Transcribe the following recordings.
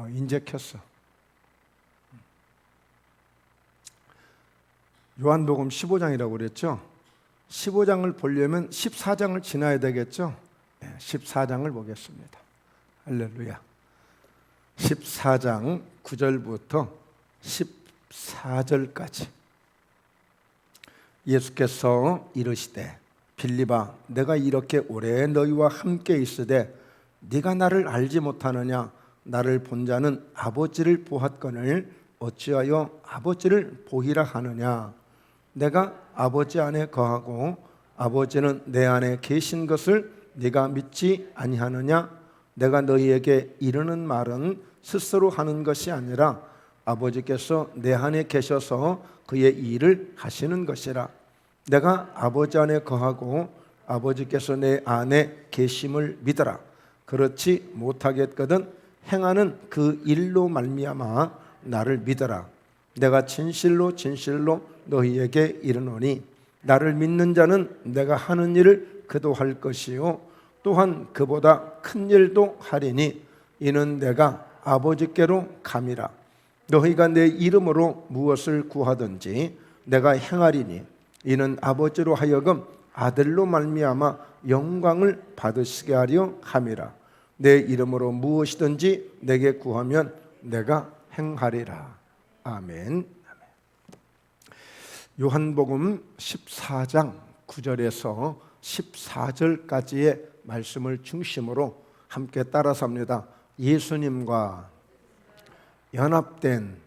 인젝했어. 요한복음 15장이라고 그랬죠. 15장을 보려면 14장을 지나야 되겠죠. 14장을 보겠습니다. 할렐루야. 14장 9절부터 14절까지 예수께서 이르시되 빌립아 내가 이렇게 오래 너희와 함께 있으되 네가 나를 알지 못하느냐. 나를 본 자는 아버지를 보았거늘 어찌하여 아버지를 보이라 하느냐. 내가 아버지 안에 거하고 아버지는 내 안에 계신 것을 네가 믿지 아니하느냐. 내가 너희에게 이르는 말은 스스로 하는 것이 아니라 아버지께서 내 안에 계셔서 그의 일을 하시는 것이라. 내가 아버지 안에 거하고 아버지께서 내 안에 계심을 믿어라. 그렇지 못하겠거든 행하는 그 일로 말미암아 나를 믿어라. 내가 진실로 진실로 너희에게 이르노니 나를 믿는 자는 내가 하는 일을 그도 할 것이요 또한 그보다 큰 일도 하리니 이는 내가 아버지께로 감이라. 너희가 내 이름으로 무엇을 구하든지 내가 행하리니 이는 아버지로 하여금 아들로 말미암아 영광을 받으시게 하려 함이라. 내 이름으로 무엇이든지 내게 구하면 내가 행하리라. 아멘. 요한복음 14장 9절에서 14절까지의 말씀을 중심으로 함께 따라서 합니다. 예수님과 연합된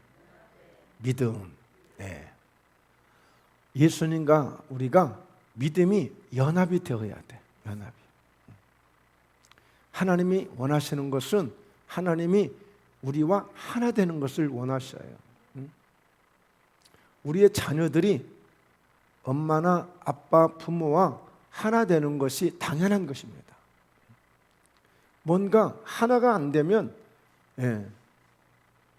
믿음. 예수님과 우리가 믿음이 연합이 되어야 돼. 연합이. 하나님이 원하시는 것은 하나님이 우리와 하나 되는 것을 원하셔요. 우리의 자녀들이 엄마나 아빠, 부모와 하나 되는 것이 당연한 것입니다. 뭔가 하나가 안 되면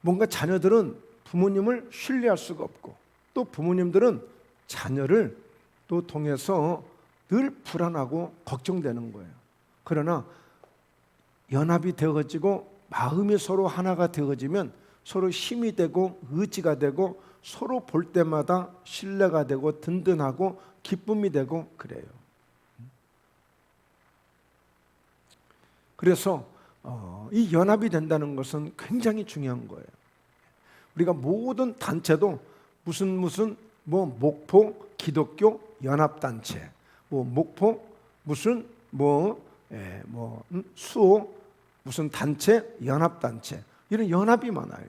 뭔가 자녀들은 부모님을 신뢰할 수가 없고 또 부모님들은 자녀를 또 통해서 늘 불안하고 걱정되는 거예요. 그러나 연합이 되어지고 마음이 서로 하나가 되어지면 서로 힘이 되고 의지가 되고 서로 볼 때마다 신뢰가 되고 든든하고 기쁨이 되고 그래요. 그래서 이 연합이 된다는 것은 굉장히 중요한 거예요. 우리가 모든 단체도 무슨 목포 기독교 연합단체, 목포 무슨 수호 무슨 단체 연합단체 이런 연합이 많아요.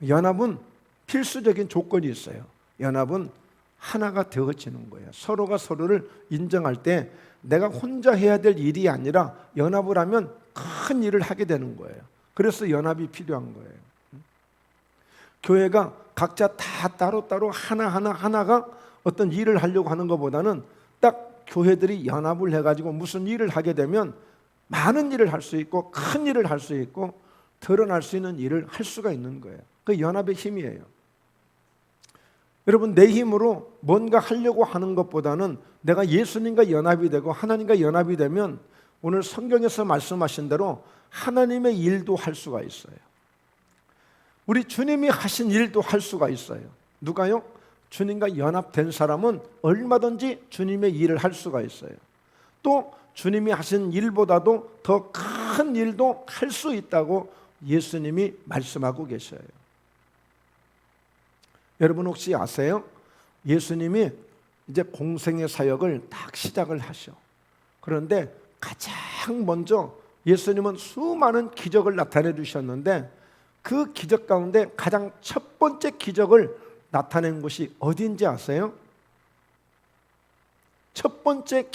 연합은 필수적인 조건이 있어요. 연합은 하나가 되어지는 거예요. 서로가 서로를 인정할 때 내가 혼자 해야 될 일이 아니라 연합을 하면 큰 일을 하게 되는 거예요. 그래서 연합이 필요한 거예요. 교회가 각자 다 따로따로 하나가 어떤 일을 하려고 하는 것보다는 딱 교회들이 연합을 해가지고 무슨 일을 하게 되면 많은 일을 할 수 있고 큰 일을 할 수 있고 드러날 수 있는 일을 할 수가 있는 거예요. 그 연합의 힘이에요. 여러분, 내 힘으로 뭔가 하려고 하는 것보다는 내가 예수님과 연합이 되고 하나님과 연합이 되면 오늘 성경에서 말씀하신 대로 하나님의 일도 할 수가 있어요. 우리 주님이 하신 일도 할 수가 있어요. 누가요? 주님과 연합된 사람은 얼마든지 주님의 일을 할 수가 있어요. 또 주님이 하신 일보다도 더 큰 일도 할 수 있다고 예수님이 말씀하고 계셔요. 여러분 혹시 아세요? 예수님이 이제 공생의 사역을 딱 시작을 하셔. 그런데 가장 먼저 예수님은 수많은 기적을 나타내 주셨는데 그 기적 가운데 가장 첫 번째 기적을 나타낸 곳이 어디인지 아세요? 첫 번째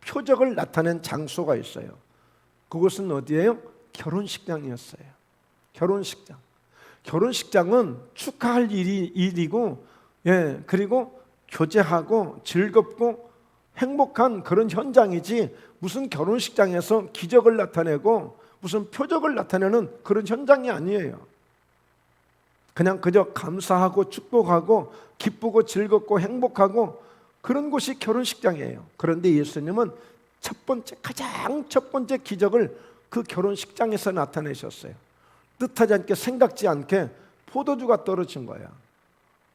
표적을 나타낸 장소가 있어요. 그곳은 어디예요? 결혼식장이었어요. 결혼식장은 축하할 일이고, 그리고 교제하고 즐겁고 행복한 그런 현장이지 무슨 결혼식장에서 기적을 나타내고 무슨 표적을 나타내는 그런 현장이 아니에요. 그냥 그저 감사하고 축복하고 기쁘고 즐겁고 행복하고 그런 곳이 결혼식장이에요. 그런데 예수님은 가장 첫 번째 기적을 그 결혼식장에서 나타내셨어요. 뜻하지 않게 생각지 않게 포도주가 떨어진 거야.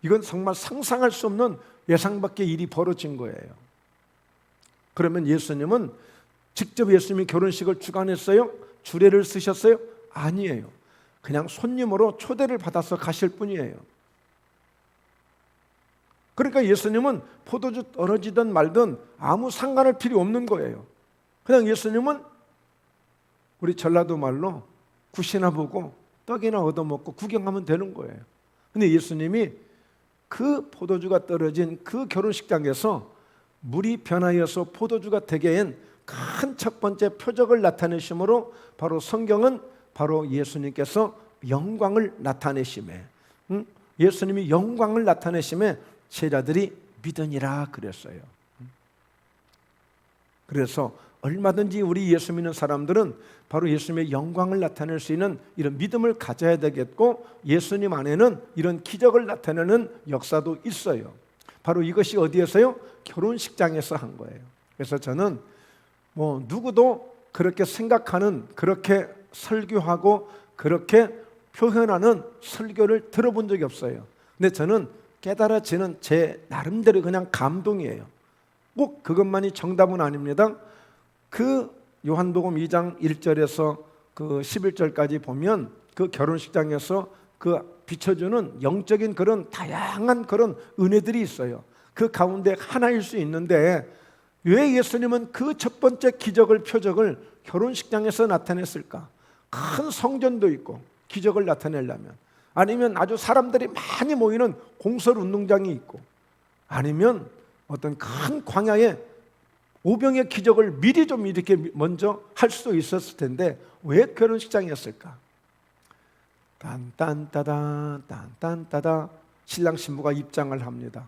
이건 정말 상상할 수 없는 예상 밖의 일이 벌어진 거예요. 그러면 예수님은 직접 예수님이 결혼식을 주관했어요? 주례를 쓰셨어요? 아니에요. 그냥 손님으로 초대를 받아서 가실 뿐이에요. 그러니까 예수님은 포도주 떨어지든 말든 아무 상관할 필요 없는 거예요. 그냥 예수님은 우리 전라도 말로 굿이나 보고 떡이나 얻어먹고 구경하면 되는 거예요. 근데 예수님이 그 포도주가 떨어진 그 결혼식장에서 물이 변하여서 포도주가 되게 한 큰 첫 번째 표적을 나타내심으로 바로 성경은 바로 예수님께서 영광을 나타내심에, 예수님이 영광을 나타내심에 제자들이 믿으니라 그랬어요. 그래서 얼마든지 우리 예수 믿는 사람들은 바로 예수님의 영광을 나타낼 수 있는 이런 믿음을 가져야 되겠고, 예수님 안에는 이런 기적을 나타내는 역사도 있어요. 바로 이것이 어디에서요? 결혼식장에서 한 거예요. 그래서 저는 누구도 그렇게 생각하는, 그렇게 설교하고 그렇게 표현하는 설교를 들어본 적이 없어요. 근데 저는 깨달아지는 제 나름대로 그냥 감동이에요. 꼭 그것만이 정답은 아닙니다. 그 요한복음 2장 1절에서 그 11절까지 보면 그 결혼식장에서 그 비춰주는 영적인 그런 다양한 그런 은혜들이 있어요. 그 가운데 하나일 수 있는데 왜 예수님은 그 첫 번째 기적을, 표적을 결혼식장에서 나타냈을까? 큰 성전도 있고 기적을 나타내려면, 아니면 아주 사람들이 많이 모이는 공설 운동장이 있고, 아니면 어떤 큰 광야에 오병의 기적을 미리 좀 이렇게 먼저 할 수도 있었을 텐데 왜 결혼식장이었을까? 딴딴따다 딴딴따다 신랑 신부가 입장을 합니다.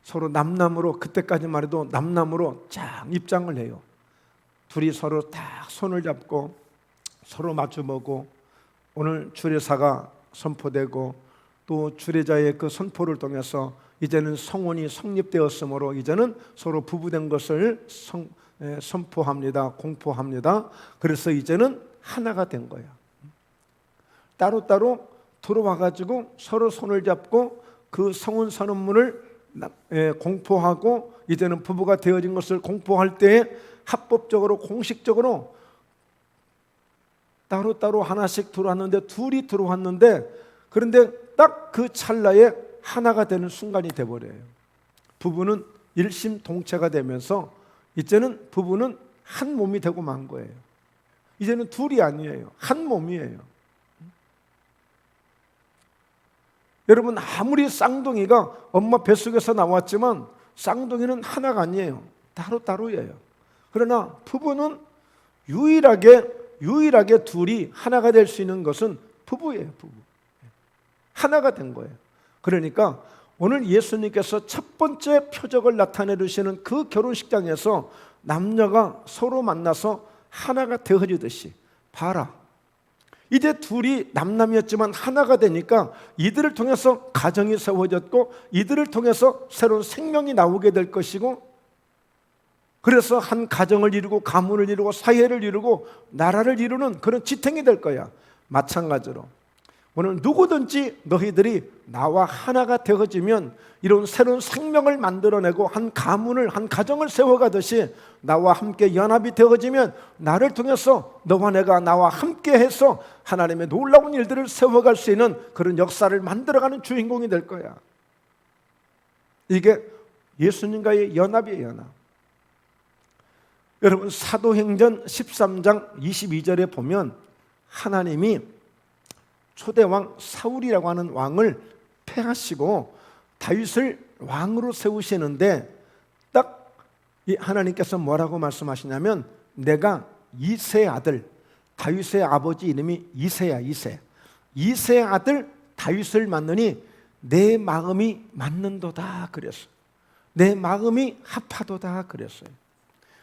서로 남남으로, 그때까지만 해도 남남으로 쫙 입장을 해요. 둘이 서로 딱 손을 잡고 서로 마주보고, 오늘 주례사가 선포되고 또 주례자의 그 선포를 통해서 이제는 성혼이 성립되었으므로 이제는 서로 부부된 것을 선포합니다. 공포합니다. 그래서 이제는 하나가 된 거야. 따로따로 들어와가지고 서로 손을 잡고 그 성혼 선언문을 공포하고 이제는 부부가 되어진 것을 공포할 때에 합법적으로, 공식적으로 따로따로 하나씩 들어왔는데, 둘이 들어왔는데, 그런데 딱 그 찰나에 하나가 되는 순간이 돼버려요. 부부는 일심동체가 되면서 이제는 부부는 한 몸이 되고 만 거예요. 이제는 둘이 아니에요. 한 몸이에요. 여러분, 아무리 쌍둥이가 엄마 뱃속에서 나왔지만 쌍둥이는 하나가 아니에요. 따로따로예요. 그러나 부부는 유일하게 둘이 하나가 될 수 있는 것은 부부예요. 부부. 하나가 된 거예요. 그러니까 오늘 예수님께서 첫 번째 표적을 나타내 주시는 그 결혼식장에서 남녀가 서로 만나서 하나가 되어지듯이, 봐라, 이제 둘이 남남이었지만 하나가 되니까 이들을 통해서 가정이 세워졌고 이들을 통해서 새로운 생명이 나오게 될 것이고, 그래서 한 가정을 이루고 가문을 이루고 사회를 이루고 나라를 이루는 그런 지탱이 될 거야. 마찬가지로 오늘 누구든지 너희들이 나와 하나가 되어지면 이런 새로운 생명을 만들어내고 한 가문을, 한 가정을 세워가듯이 나와 함께 연합이 되어지면 나를 통해서 너와 내가 나와 함께해서 하나님의 놀라운 일들을 세워갈 수 있는 그런 역사를 만들어가는 주인공이 될 거야. 이게 예수님과의 연합이에요. 연합. 여러분, 사도행전 13장 22절에 보면 하나님이 초대왕 사울이라고 하는 왕을 패하시고 다윗을 왕으로 세우시는데, 딱 이 하나님께서 뭐라고 말씀하시냐면, 내가 이새의 아들, 다윗의 아버지 이름이 이새야. 이새의 아들 다윗을 만나니 내 마음이 맞는도다 그랬어요. 내 마음이 합하도다 그랬어요.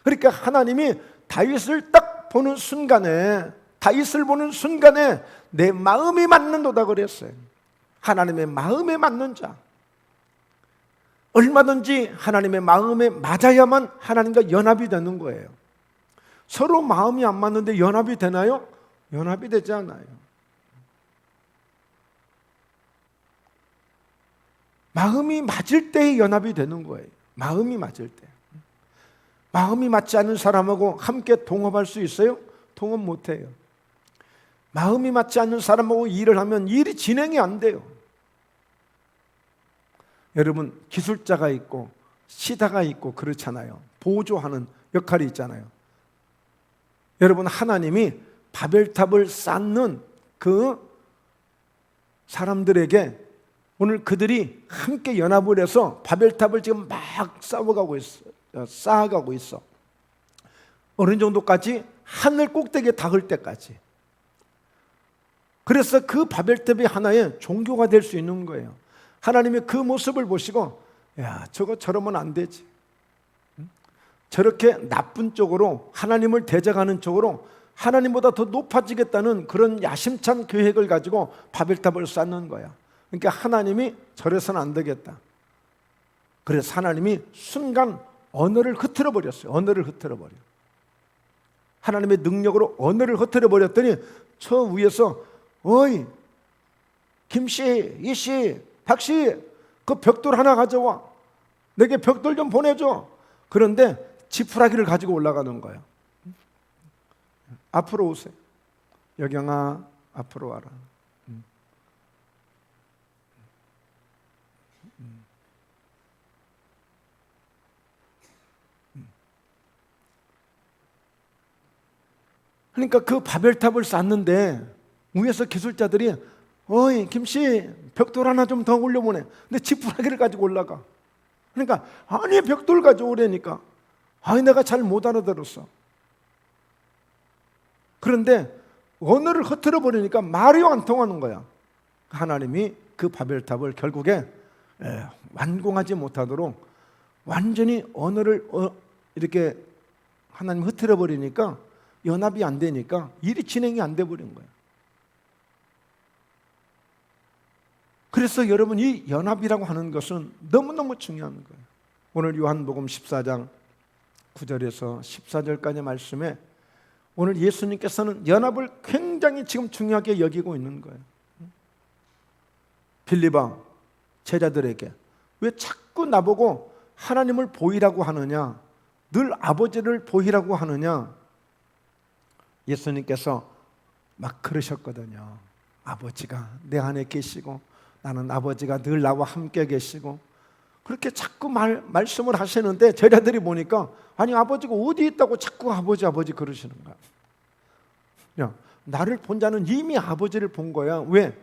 그러니까 하나님이 다윗을 딱 보는 순간에, 다윗을 보는 순간에 내 마음이 맞는도다 그랬어요. 하나님의 마음에 맞는 자, 얼마든지 하나님의 마음에 맞아야만 하나님과 연합이 되는 거예요. 서로 마음이 안 맞는데 연합이 되나요? 연합이 되지 않아요. 마음이 맞을 때에 연합이 되는 거예요. 마음이 맞을 때. 마음이 맞지 않는 사람하고 함께 동업할 수 있어요? 동업 못해요. 마음이 맞지 않는 사람하고 일을 하면 일이 진행이 안 돼요. 여러분, 기술자가 있고 시다가 있고 그렇잖아요. 보조하는 역할이 있잖아요. 여러분, 하나님이 바벨탑을 쌓는 그 사람들에게 오늘 그들이 함께 연합을 해서 바벨탑을 지금 막 쌓아가고 있어. 어느 정도까지? 하늘 꼭대기에 닿을 때까지. 그래서 그 바벨탑이 하나의 종교가 될 수 있는 거예요. 하나님이 그 모습을 보시고, 야, 저러면 안 되지. 저렇게 나쁜 쪽으로, 하나님을 대적하는 쪽으로 하나님보다 더 높아지겠다는 그런 야심찬 계획을 가지고 바벨탑을 쌓는 거야. 그러니까 하나님이 저래서는 안 되겠다. 그래서 하나님이 순간 언어를 흐트러 버렸어요. 언어를 흐트러 버려. 하나님의 능력으로 언어를 흐트러 버렸더니 저 위에서, 어이, 김씨, 이씨, 박씨, 그 벽돌 하나 가져와. 내게 벽돌 좀 보내줘. 그런데 지푸라기를 가지고 올라가는 거예요. 앞으로 오세요. 여경아, 앞으로 와라. 그러니까 그 바벨탑을 쌓는데 위에서 기술자들이, 어이, 김씨, 벽돌 하나 좀 더 올려보내. 근데 지푸라기를 가지고 올라가. 그러니까, 아니, 벽돌 가져오라니까. 아니, 내가 잘 못 알아들었어. 그런데 언어를 흐트러 버리니까 말이 안 통하는 거야. 하나님이 그 바벨탑을 결국에 완공하지 못하도록 완전히 언어를 이렇게 하나님 흐트러 버리니까 연합이 안 되니까 일이 진행이 안 돼 버린 거예요. 그래서 여러분, 이 연합이라고 하는 것은 너무너무 중요한 거예요. 오늘 요한복음 14장 9절에서 14절까지 말씀에 오늘 예수님께서는 연합을 굉장히 지금 중요하게 여기고 있는 거예요. 빌립아 제자들에게 왜 자꾸 나보고 하나님을 보이라고 하느냐, 늘 아버지를 보이라고 하느냐. 예수님께서 막 그러셨거든요. 아버지가 내 안에 계시고 나는 아버지가 늘 나와 함께 계시고, 그렇게 자꾸 말씀을 하시는데 제자들이 보니까, 아니, 아버지가 어디 있다고 자꾸 아버지 그러시는 거야. 야, 나를 본 자는 이미 아버지를 본 거야. 왜?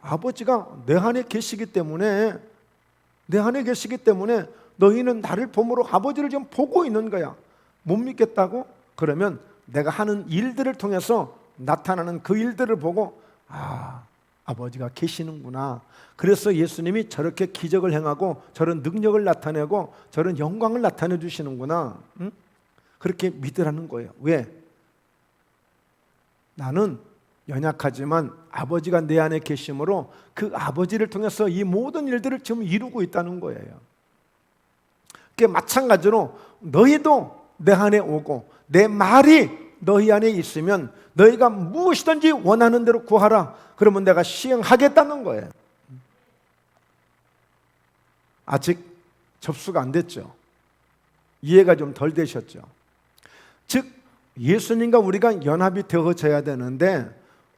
아버지가 내 안에 계시기 때문에, 너희는 나를 보므로 아버지를 지금 보고 있는 거야. 못 믿겠다고? 그러면 내가 하는 일들을 통해서 나타나는 그 일들을 보고, 아버지가 계시는구나. 그래서 예수님이 저렇게 기적을 행하고 저런 능력을 나타내고 저런 영광을 나타내 주시는구나. 응? 그렇게 믿으라는 거예요. 왜? 나는 연약하지만 아버지가 내 안에 계심으로 그 아버지를 통해서 이 모든 일들을 지금 이루고 있다는 거예요. 마찬가지로 너희도 내 안에 오고 내 말이 너희 안에 있으면 너희가 무엇이든지 원하는 대로 구하라. 그러면 내가 시행하겠다는 거예요. 아직 접수가 안 됐죠. 이해가 좀 덜 되셨죠. 즉 예수님과 우리가 연합이 되어져야 되는데,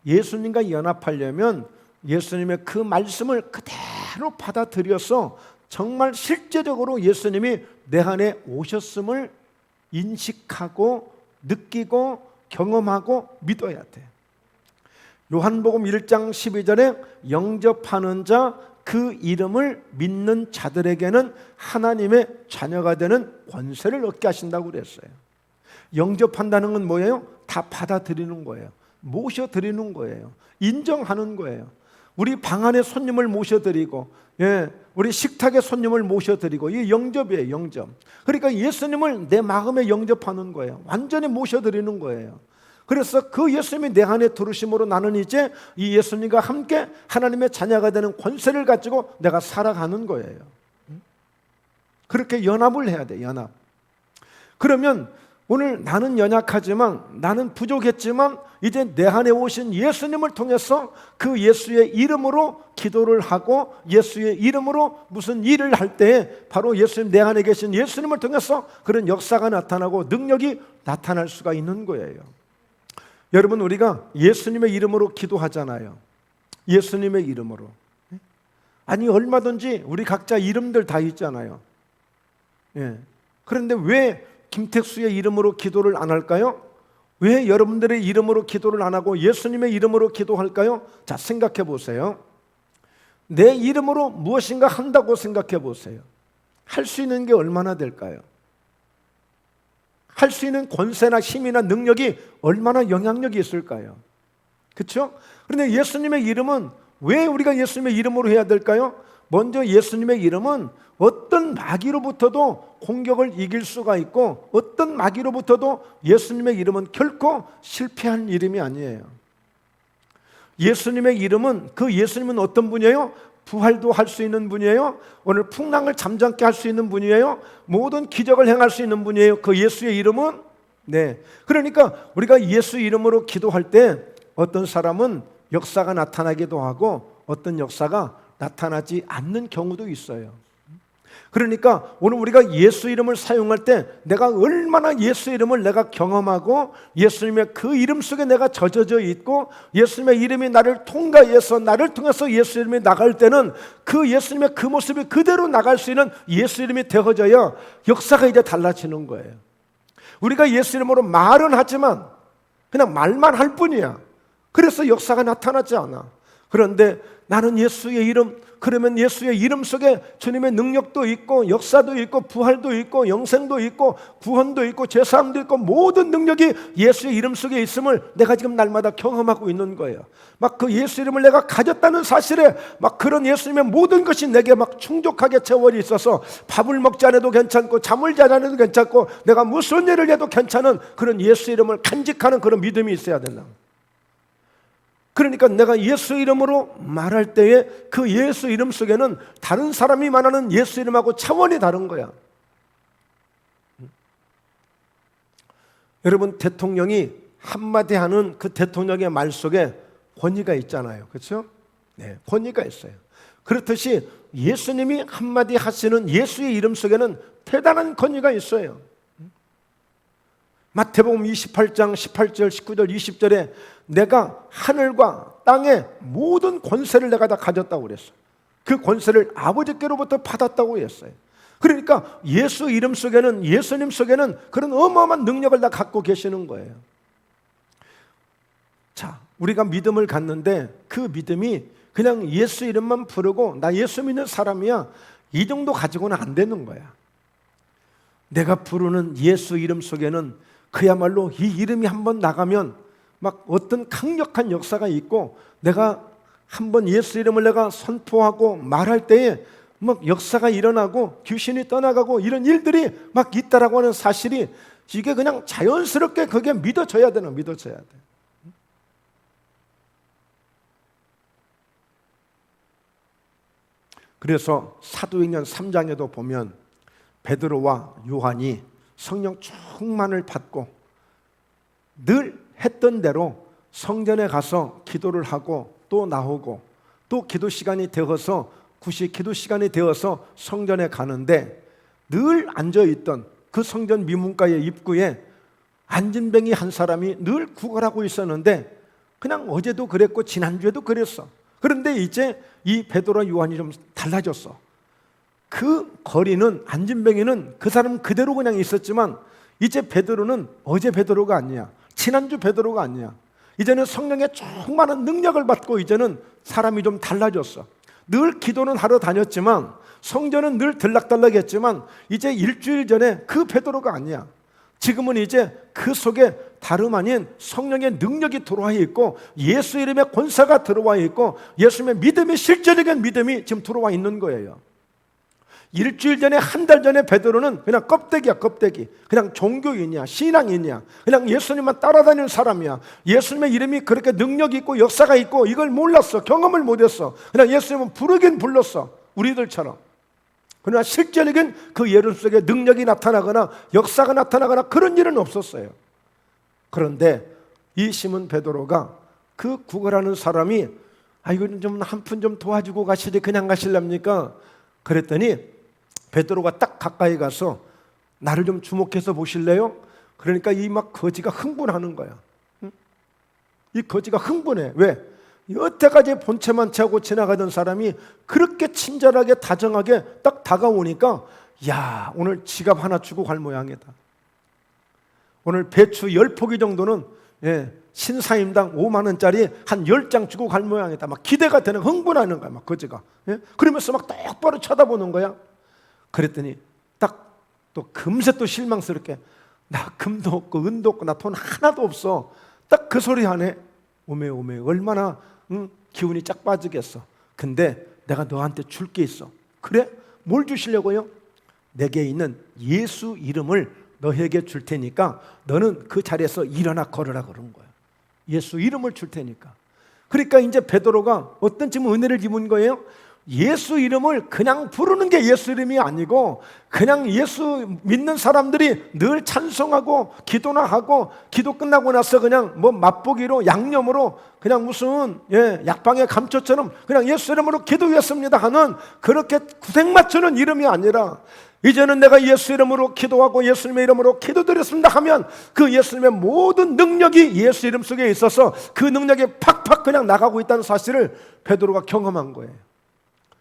예수님과 연합하려면 예수님의 그 말씀을 그대로 받아들여서 정말 실제적으로 예수님이 내 안에 오셨음을 인식하고 느끼고 경험하고 믿어야 돼. 요한복음 1장 12절에 영접하는 자, 그 이름을 믿는 자들에게는 하나님의 자녀가 되는 권세를 얻게 하신다고 그랬어요. 영접한다는 건 뭐예요? 다 받아들이는 거예요. 모셔드리는 거예요. 인정하는 거예요. 우리 방 안에 손님을 모셔드리고, 우리 식탁에 손님을 모셔드리고, 이게 영접이에요. 영접. 그러니까 예수님을 내 마음에 영접하는 거예요. 완전히 모셔드리는 거예요. 그래서 그 예수님이 내 안에 들으심으로 나는 이제 이 예수님과 함께 하나님의 자녀가 되는 권세를 가지고 내가 살아가는 거예요. 그렇게 연합을 해야 돼. 연합. 그러면 오늘 나는 연약하지만, 나는 부족했지만 이제 내 안에 오신 예수님을 통해서 그 예수의 이름으로 기도를 하고 예수의 이름으로 무슨 일을 할 때 바로 예수님, 내 안에 계신 예수님을 통해서 그런 역사가 나타나고 능력이 나타날 수가 있는 거예요. 여러분, 우리가 예수님의 이름으로 기도하잖아요. 예수님의 이름으로. 아니, 얼마든지 우리 각자 이름들 다 있잖아요. 예. 그런데 왜 김택수의 이름으로 기도를 안 할까요? 왜 여러분들의 이름으로 기도를 안 하고 예수님의 이름으로 기도할까요? 자, 생각해 보세요. 내 이름으로 무엇인가 한다고 생각해 보세요. 할 수 있는 게 얼마나 될까요? 할 수 있는 권세나 힘이나 능력이 얼마나 영향력이 있을까요? 그렇죠? 그런데 예수님의 이름은 왜 우리가 예수님의 이름으로 해야 될까요? 먼저 예수님의 이름은 어떤 마귀로부터도 공격을 이길 수가 있고 어떤 마귀로부터도 예수님의 이름은 결코 실패한 이름이 아니에요. 예수님의 이름은, 그 예수님은 어떤 분이에요? 부활도 할 수 있는 분이에요. 오늘 풍랑을 잠잠케 할 수 있는 분이에요. 모든 기적을 행할 수 있는 분이에요. 그 예수의 이름은. 네. 그러니까 우리가 예수 이름으로 기도할 때 어떤 사람은 역사가 나타나기도 하고 어떤 역사가 나타나지 않는 경우도 있어요. 그러니까 오늘 우리가 예수 이름을 사용할 때 내가 얼마나 예수 이름을 내가 경험하고 예수님의 그 이름 속에 내가 젖어져 있고 예수님의 이름이 나를 통과해서 나를 통해서 예수 이름이 나갈 때는 그 예수님의 그 모습이 그대로 나갈 수 있는 예수 이름이 되어져야 역사가 이제 달라지는 거예요. 우리가 예수 이름으로 말은 하지만 그냥 말만 할 뿐이야. 그래서 역사가 나타나지 않아. 그런데 나는 예수의 이름, 그러면 예수의 이름 속에 주님의 능력도 있고 역사도 있고 부활도 있고 영생도 있고 구원도 있고 제사함도 있고 모든 능력이 예수의 이름 속에 있음을 내가 지금 날마다 경험하고 있는 거예요. 막 그 예수 이름을 내가 가졌다는 사실에 막 그런 예수님의 모든 것이 내게 막 충족하게 채워져 있어서 밥을 먹지 않아도 괜찮고 잠을 자지 않아도 괜찮고 내가 무슨 일을 해도 괜찮은 그런 예수 이름을 간직하는 그런 믿음이 있어야 된다. 그러니까 내가 예수 이름으로 말할 때에 그 예수 이름 속에는 다른 사람이 말하는 예수 이름하고 차원이 다른 거야. 여러분, 대통령이 한마디 하는 그 대통령의 말 속에 권위가 있잖아요. 그렇죠? 네, 권위가 있어요. 그렇듯이 예수님이 한마디 하시는 예수의 이름 속에는 대단한 권위가 있어요. 마태복음 28장 18절 19절 20절에 내가 하늘과 땅의 모든 권세를 내가 다 가졌다고 그랬어요. 그 권세를 아버지께로부터 받았다고 했어요. 그러니까 예수 이름 속에는, 예수님 속에는 그런 어마어마한 능력을 다 갖고 계시는 거예요. 자, 우리가 믿음을 갖는데 그 믿음이 그냥 예수 이름만 부르고 나 예수 믿는 사람이야, 이 정도 가지고는 안 되는 거야. 내가 부르는 예수 이름 속에는 그야말로 이 이름이 한번 나가면 막 어떤 강력한 역사가 있고 내가 한번 예수 이름을 내가 선포하고 말할 때에 막 역사가 일어나고 귀신이 떠나가고 이런 일들이 막 있다라고 하는 사실이 이게 그냥 자연스럽게 그게 믿어져야 되나, 믿어져야 돼. 그래서 사도행전 3장에도 보면 베드로와 요한이 성령 충만을 받고 늘 했던 대로 성전에 가서 기도를 하고 또 나오고 또 기도 시간이 되어서 9시 기도 시간이 되어서 성전에 가는데 늘 앉아있던 그 성전 미문가의 입구에 안진뱅이 한 사람이 늘 구걸하고 있었는데 그냥 어제도 그랬고 지난주에도 그랬어. 그런데 이제 이 베드로와 요한이 좀 달라졌어. 그 거리는, 안진뱅이는 그 사람 그대로 그냥 있었지만 이제 베드로는 어제 베드로가 아니야. 지난주 베드로가 아니야. 이제는 성령의 충만한 능력을 받고 이제는 사람이 좀 달라졌어. 늘 기도는 하러 다녔지만 성전은 늘 들락달락했지만 이제 일주일 전에 그 베드로가 아니야. 지금은 이제 그 속에 다름 아닌 성령의 능력이 들어와 있고 예수 이름의 권세가 들어와 있고 예수님의 믿음이, 실제적인 믿음이 지금 들어와 있는 거예요. 일주일 전에, 한 달 전에 베드로는 그냥 껍데기야, 껍데기. 그냥 종교인이야, 신앙인이야. 그냥 예수님만 따라다니는 사람이야. 예수님의 이름이 그렇게 능력이 있고 역사가 있고 이걸 몰랐어. 경험을 못했어. 그냥 예수님은 부르긴 불렀어. 우리들처럼. 그러나 실제적인 그 예언 속에 능력이 나타나거나 역사가 나타나거나 그런 일은 없었어요. 그런데 이 시몬 베드로가 그 구걸하는 사람이 이거 좀 한 푼 좀 도와주고 가시지 그냥 가실랍니까? 그랬더니 베드로가 딱 가까이 가서 나를 좀 주목해서 보실래요? 그러니까 이 막 거지가 흥분하는 거야. 이 거지가 흥분해. 왜? 여태까지 본체만 채하고 지나가던 사람이 그렇게 친절하게 다정하게 딱 다가오니까 야, 오늘 지갑 하나 주고 갈 모양이다. 오늘 배추 10포기 정도는 신사임당 5만 원짜리 한 10장 주고 갈 모양이다. 막 기대가 되는, 흥분하는 거야, 막 거지가. 그러면서 막 똑바로 쳐다보는 거야. 그랬더니 딱 또 금세 또 실망스럽게 나 금도 없고 은도 없고 나 돈 하나도 없어. 딱 그 소리 하네. 오메 얼마나 기운이 쫙 빠지겠어. 근데 내가 너한테 줄 게 있어. 그래? 뭘 주시려고요? 내게 있는 예수 이름을 너에게 줄 테니까 너는 그 자리에서 일어나 걸으라 그런 거야. 예수 이름을 줄 테니까. 그러니까 이제 베드로가 어떤 지금 은혜를 입은 거예요? 예수 이름을 그냥 부르는 게 예수 이름이 아니고 그냥 예수 믿는 사람들이 늘 찬송하고 기도나 하고 기도 끝나고 나서 그냥 뭐 맛보기로 양념으로 그냥 무슨 약방의 감초처럼 그냥 예수 이름으로 기도했습니다 하는 그렇게 구색 맞추는 이름이 아니라 이제는 내가 예수 이름으로 기도하고 예수님의 이름으로 기도드렸습니다 하면 그 예수님의 모든 능력이 예수 이름 속에 있어서 그 능력이 팍팍 그냥 나가고 있다는 사실을 베드로가 경험한 거예요.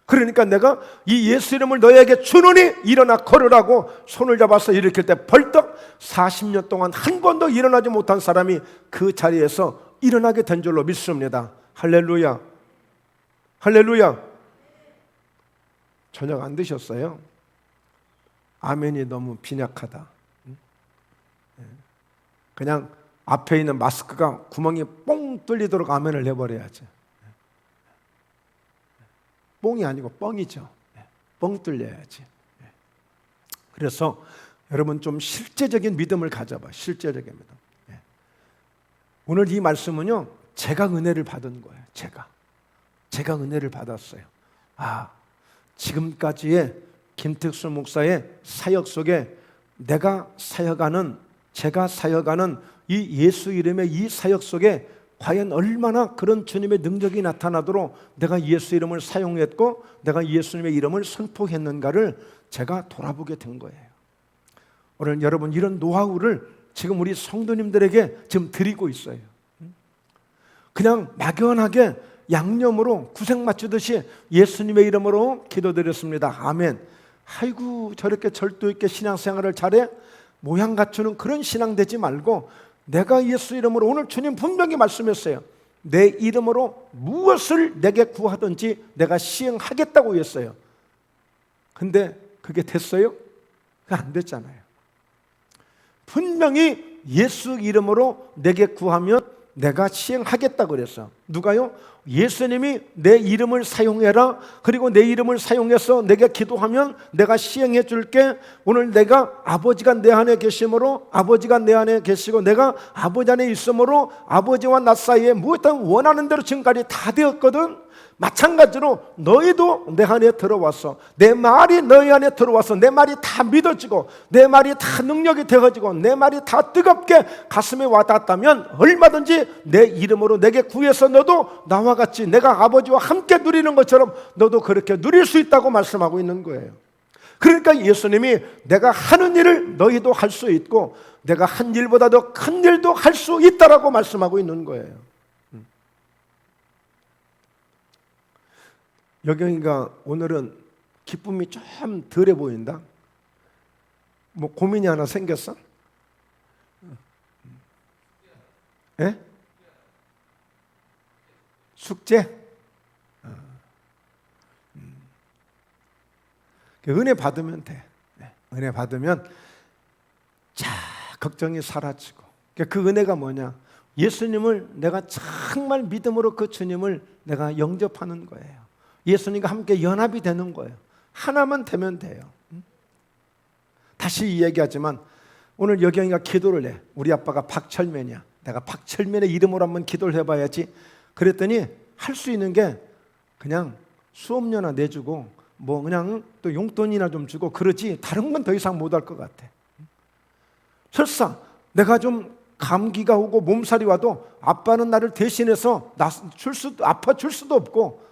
그러니까 내가 이 예수 이름을 너에게 주노니 일어나 걸으라고 손을 잡아서 일으킬 때 벌떡 40년 동안 한 번도 일어나지 못한 사람이 그 자리에서 일어나게 된 줄로 믿습니다. 할렐루야. 할렐루야. 저녁 안 드셨어요? 아멘이 너무 빈약하다. 그냥 앞에 있는 마스크가 구멍이 뽕 뚫리도록 아멘을 해버려야지. 뽕이 아니고 뻥이죠. 뻥 뚫려야지. 그래서 여러분 좀 실제적인 믿음을 가져봐. 실제적인 믿음. 오늘 이 말씀은요, 제가 은혜를 받은 거예요. 제가 은혜를 받았어요. 지금까지의 김택수 목사의 사역 속에 제가 사역하는 이 예수 이름의 이 사역 속에 과연 얼마나 그런 주님의 능력이 나타나도록 내가 예수 이름을 사용했고 내가 예수님의 이름을 선포했는가를 제가 돌아보게 된 거예요. 오늘 여러분 이런 노하우를 지금 우리 성도님들에게 지금 드리고 있어요. 그냥 막연하게 양념으로 구색 맞추듯이 예수님의 이름으로 기도드렸습니다. 아멘. 아이고 저렇게 절도 있게 신앙생활을 잘해? 모양 갖추는 그런 신앙 되지 말고 내가 예수 이름으로 오늘 주님 분명히 말씀했어요. 내 이름으로 무엇을 내게 구하든지 내가 시행하겠다고 했어요. 근데 그게 됐어요? 그게 안 됐잖아요. 분명히 예수 이름으로 내게 구하면 내가 시행하겠다고 그랬어. 누가요? 예수님이 내 이름을 사용해라. 그리고 내 이름을 사용해서 내게 기도하면 내가 시행해 줄게. 오늘 내가 아버지가 내 안에 계심으로 아버지가 내 안에 계시고 내가 아버지 안에 있으므로 아버지와 나 사이에 무엇을 원하는 대로 지금까지 다 되었거든. 마찬가지로 너희도 내 안에 들어와서 내 말이 너희 안에 들어와서 내 말이 다 믿어지고 내 말이 다 능력이 되어지고 내 말이 다 뜨겁게 가슴에 와닿았다면 얼마든지 내 이름으로 내게 구해서 너도 나와 같이 내가 아버지와 함께 누리는 것처럼 너도 그렇게 누릴 수 있다고 말씀하고 있는 거예요. 그러니까 예수님이 내가 하는 일을 너희도 할 수 있고 내가 한 일보다 더 큰 일도 할 수 있다라고 말씀하고 있는 거예요. 여경이가 오늘은 기쁨이 좀 덜해 보인다. 뭐 고민이 하나 생겼어? 예? 숙제? 은혜 받으면 돼. 은혜 받으면 자 걱정이 사라지고. 그 은혜가 뭐냐? 예수님을 내가 정말 믿음으로 그 주님을 내가 영접하는 거예요. 예수님과 함께 연합이 되는 거예요. 하나만 되면 돼요. 다시 이야기하지만 오늘 여경이가 기도를 해. 우리 아빠가 박철면이야. 내가 박철면의 이름으로 한번 기도를 해봐야지. 그랬더니 할 수 있는 게 그냥 수업료나 내주고 뭐 그냥 또 용돈이나 좀 주고 그러지 다른 건 더 이상 못할 것 같아. 설사 내가 좀 감기가 오고 몸살이 와도 아빠는 나를 대신해서 아파 줄 수도 없고,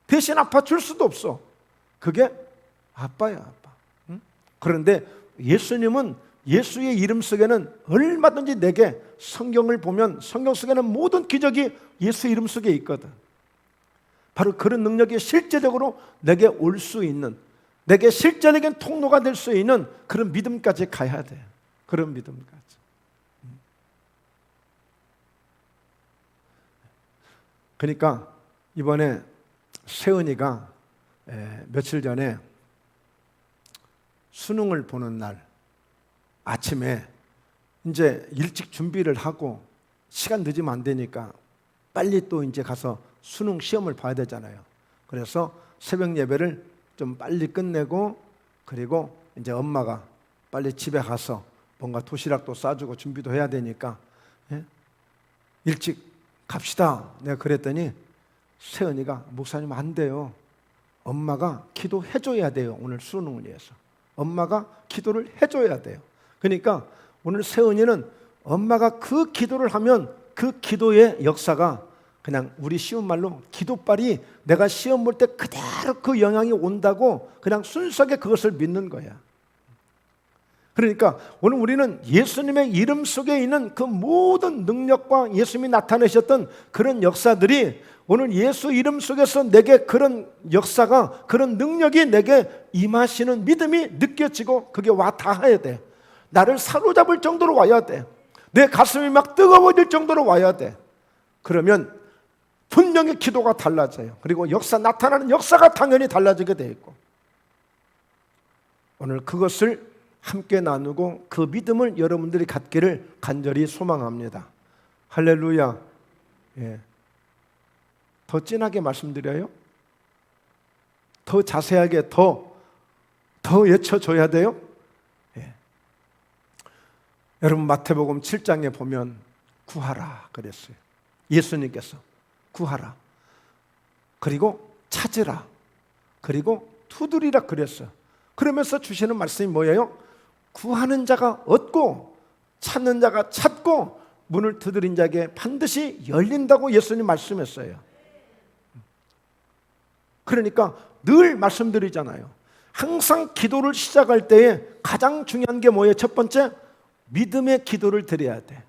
대신 아파 줄 수도 없어. 그게 아빠야, 아빠. 그런데 예수님은 예수의 이름 속에는 얼마든지 내게, 성경을 보면 성경 속에는 모든 기적이 예수 이름 속에 있거든. 바로 그런 능력이 실제적으로 내게 올 수 있는, 내게 실제적인 통로가 될 수 있는 그런 믿음까지 가야 돼. 그런 믿음까지. 그러니까 이번에 세은이가 며칠 전에 수능을 보는 날 아침에 이제 일찍 준비를 하고 시간 늦으면 안 되니까 빨리 또 이제 가서 수능 시험을 봐야 되잖아요. 그래서 새벽 예배를 좀 빨리 끝내고, 그리고 이제 엄마가 빨리 집에 가서 뭔가 도시락도 싸주고 준비도 해야 되니까 일찍 갑시다. 내가 그랬더니 세은이가 목사님 안 돼요. 엄마가 기도해줘야 돼요. 오늘 수능을 위해서. 엄마가 기도를 해줘야 돼요. 그러니까 오늘 세은이는 엄마가 그 기도를 하면 그 기도의 역사가 그냥 우리 쉬운 말로 기도빨이 내가 시험 볼 때 그대로 그 영향이 온다고 그냥 순수하게 그것을 믿는 거야. 그러니까 오늘 우리는 예수님의 이름 속에 있는 그 모든 능력과 예수님이 나타내셨던 그런 역사들이 오늘 예수 이름 속에서 내게 그런 역사가, 그런 능력이 내게 임하시는 믿음이 느껴지고 그게 와 닿아야 돼. 나를 사로잡을 정도로 와야 돼. 내 가슴이 막 뜨거워질 정도로 와야 돼. 그러면 분명히 기도가 달라져요. 그리고 나타나는 역사가 당연히 달라지게 돼 있고, 오늘 그것을 함께 나누고 그 믿음을 여러분들이 갖기를 간절히 소망합니다. 할렐루야. 예. 더 진하게 말씀드려요? 더 자세하게 더 외쳐줘야 돼요? 예. 여러분 마태복음 7장에 보면 구하라 그랬어요. 예수님께서 구하라, 그리고 찾으라, 그리고 두드리라 그랬어요. 그러면서 주시는 말씀이 뭐예요? 구하는 자가 얻고 찾는 자가 찾고 문을 두드린 자에게 반드시 열린다고 예수님 말씀했어요. 그러니까 늘 말씀드리잖아요. 항상 기도를 시작할 때에 가장 중요한 게 뭐예요? 첫 번째, 믿음의 기도를 드려야 돼.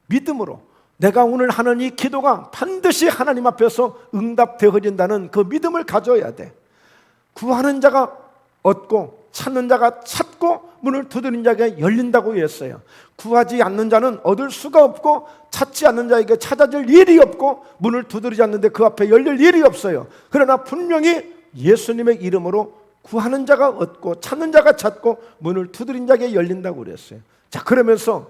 믿음으로 내가 오늘 하는 이 기도가 반드시 하나님 앞에서 응답되어진다는 그 믿음을 가져야 돼. 구하는 자가 얻고 찾는 자가 찾고 문을 두드린 자에게 열린다고 했어요. 구하지 않는 자는 얻을 수가 없고 찾지 않는 자에게 찾아질 일이 없고 문을 두드리지 않는데 그 앞에 열릴 일이 없어요. 그러나 분명히 예수님의 이름으로 구하는 자가 얻고 찾는 자가 찾고 문을 두드린 자에게 열린다고 그랬어요. 자, 그러면서